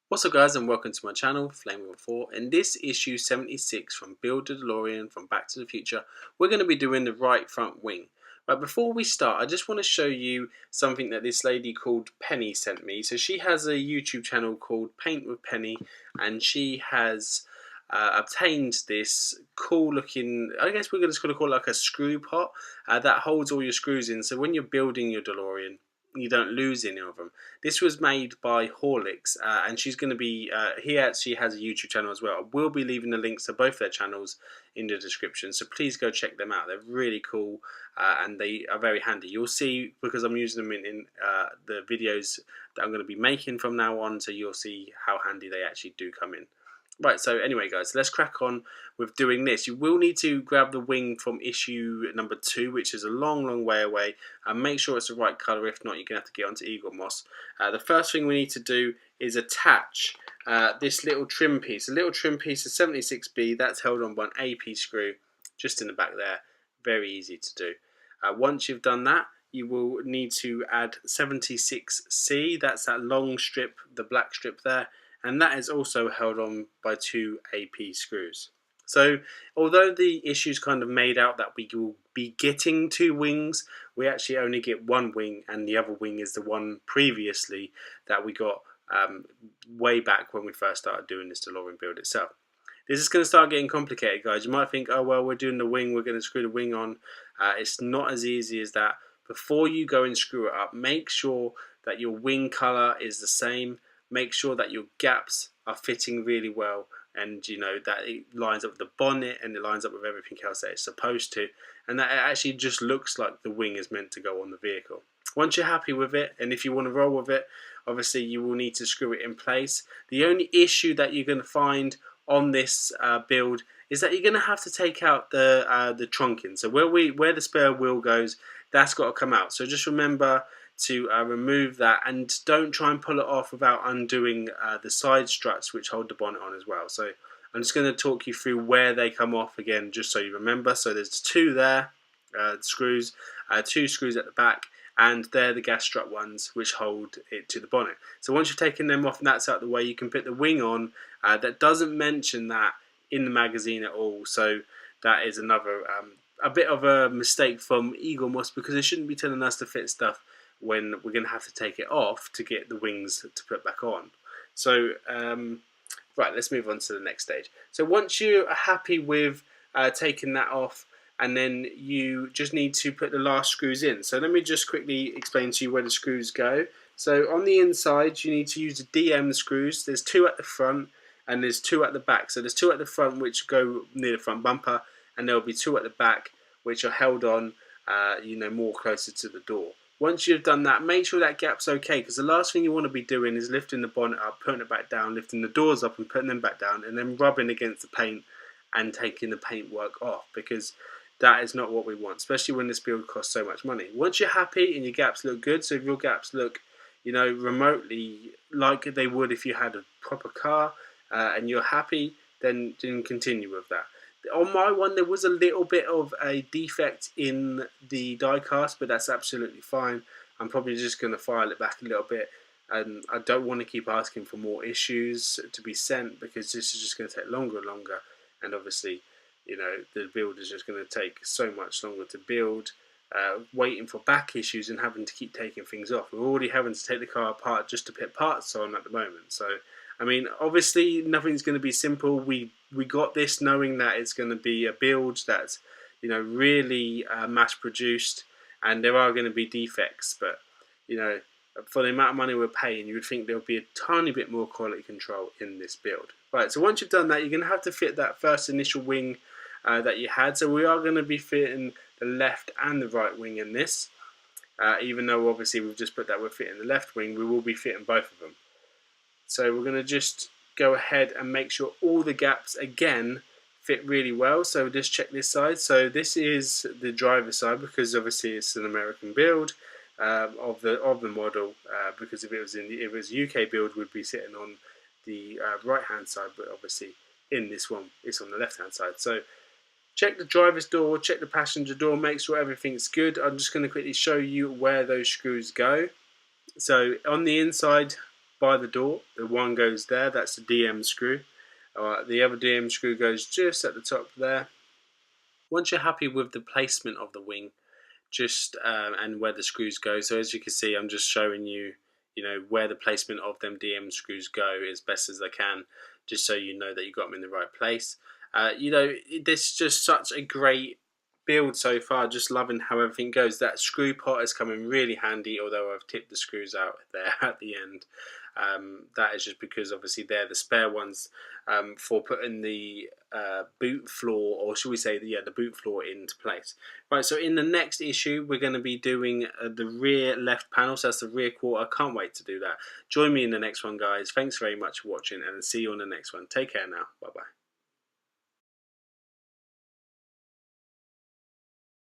What's up guys, and welcome to my channel, Flame4. In this issue 76 from Build the DeLorean from Back to the Future, we're going to be doing the right front wing. But before we start, I just want to show you something that this lady called Penny sent me. So she has a YouTube channel called Paint with Penny, and she has obtained this cool looking, I guess we're just going to call it like a screw pot that holds all your screws in. So when you're building your DeLorean, you don't lose any of them. This was made by HORLICKS, and she's going to be, he actually has a YouTube channel as well. I will be leaving the links to both their channels in the description, so please go check them out. They're really cool, and they are very handy. You'll see, because I'm using them in the videos that I'm going to be making from now on, so you'll see how handy they actually do come in. Right, so anyway guys, let's crack on with doing this. You will need to grab the wing from issue number 2, which is a long way away, and make sure it's the right colour. If not, you're going to have to get onto Eaglemoss. The first thing we need to do is attach this little trim piece. A little trim piece of 76B, that's held on by an AP screw, just in the back there. Very easy to do. Once you've done that, you will need to add 76C, that's that long strip, the black strip there, and that is also held on by 2 AP screws. So although the issue's kind of made out that we will be getting 2 wings, we actually only get 1 wing, and the other wing is the one previously that we got way back when we first started doing this DeLorean build itself. This is going to start getting complicated, guys. You might think, oh well, we're doing the wing, we're going to screw the wing on. It's not as easy as that. Before you go and screw it up, make sure that your wing colour is the same. Make sure that your gaps are fitting really well, and you know that it lines up with the bonnet and it lines up with everything else that it's supposed to, and that it actually just looks like the wing is meant to go on the vehicle. Once you're happy with it, and if you want to roll with it, obviously you will need to screw it in place. The only issue that you're going to find on this build is that you're going to have to take out the trunking. So where the spare wheel goes, that's got to come out. So just remember to remove that, and don't try and pull it off without undoing the side struts which hold the bonnet on as well. So I'm just going to talk you through where they come off again, just so you remember. So there's 2 there, screws, 2 screws at the back, and they're the gas strut ones which hold it to the bonnet. So once you've taken them off and that's out of the way, you can put the wing on. That doesn't mention that in the magazine at all, so that is another a bit of a mistake from Eaglemoss, because they shouldn't be telling us to fit stuff when we're going to have to take it off to get the wings to put back on. So right, let's move on to the next stage. So once you are happy with taking that off, and then you just need to put the last screws in. So let me just quickly explain to you where the screws go. So on the inside you need to use the DM screws. There's 2 at the front and there's 2 at the back. So there's 2 at the front which go near the front bumper, and there will be 2 at the back which are held on more closer to the door. Once you've done that, make sure that gap's okay, because the last thing you want to be doing is lifting the bonnet up, putting it back down, lifting the doors up and putting them back down, and then rubbing against the paint and taking the paintwork off, because that is not what we want, especially when this build costs so much money. Once you're happy and your gaps look good, so if your gaps look, remotely like they would if you had a proper car, and you're happy, then continue with that. On my one, there was a little bit of a defect in the die cast, but that's absolutely fine. I'm probably just going to file it back a little bit, and I don't want to keep asking for more issues to be sent, because this is just going to take longer and longer, and obviously, the build is just going to take so much longer to build, waiting for back issues and having to keep taking things off. We're already having to take the car apart just to put parts on at the moment, so I mean, obviously nothing's going to be simple. We got this knowing that it's going to be a build that's, really mass produced, and there are going to be defects. But, for the amount of money we're paying, you would think there would be a tiny bit more quality control in this build. Right, so once you've done that, you're going to have to fit that first initial wing that you had. So we are going to be fitting the left and the right wing in this. Even though obviously we've just put that we're fitting the left wing, we will be fitting both of them. So we're going to just go ahead and make sure all the gaps again fit really well. So just check this side. So this is the driver's side, because obviously it's an American build of the model. Because if it was UK build, we'd be sitting on the right hand side, but obviously in this one it's on the left hand side. So check the driver's door, check the passenger door, make sure everything's good. I'm just going to quickly show you where those screws go. So on the inside, by the door. The one goes there, that's the DM screw. Alright, the other DM screw goes just at the top there. Once you're happy with the placement of the wing, and where the screws go, so as you can see, I'm just showing you, where the placement of them DM screws go as best as I can, just so you know that you got them in the right place. This is just such a great build so far. Just loving how everything goes. That screw pot is coming really handy, although I've tipped the screws out there at the end. That is just because obviously they're the spare ones for putting the boot floor, or should we say the boot floor into place. Right, so in the next issue we're going to be doing the rear left panel, so that's the rear quarter. I can't wait to do that. Join me in the next one, guys. Thanks very much for watching, and see you on the next one. Take care now. Bye bye.